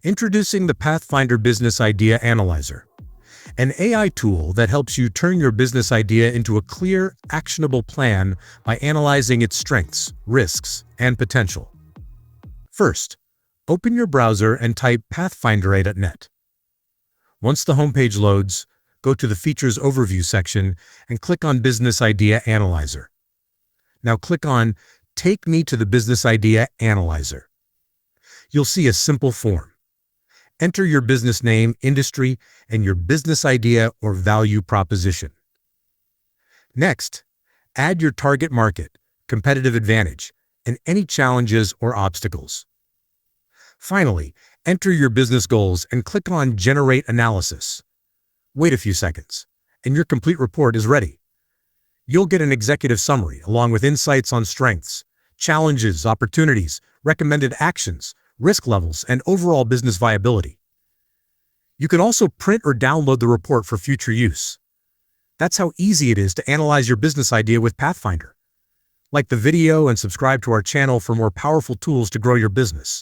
Introducing the PathFinder Business Idea Analyzer, an AI tool that helps you turn your business idea into a clear, actionable plan by analyzing its strengths, risks, and potential. First, open your browser and type pathfinder.net. Once the homepage loads, go to the Features Overview section and click on Business Idea Analyzer. Now click on Take me to the Business Idea Analyzer. You'll see a simple form. Enter your business name, industry, and your business idea or value proposition. Next, add your target market, competitive advantage, and any challenges or obstacles. Finally, enter your business goals and click on Generate Analysis. Wait a few seconds, and your complete report is ready. You'll get an executive summary along with insights on strengths, challenges, opportunities, recommended actions, risk levels, and overall business viability. You can also print or download the report for future use. That's how easy it is to analyze your business idea with PathFinder. Like the video and subscribe to our channel for more powerful tools to grow your business.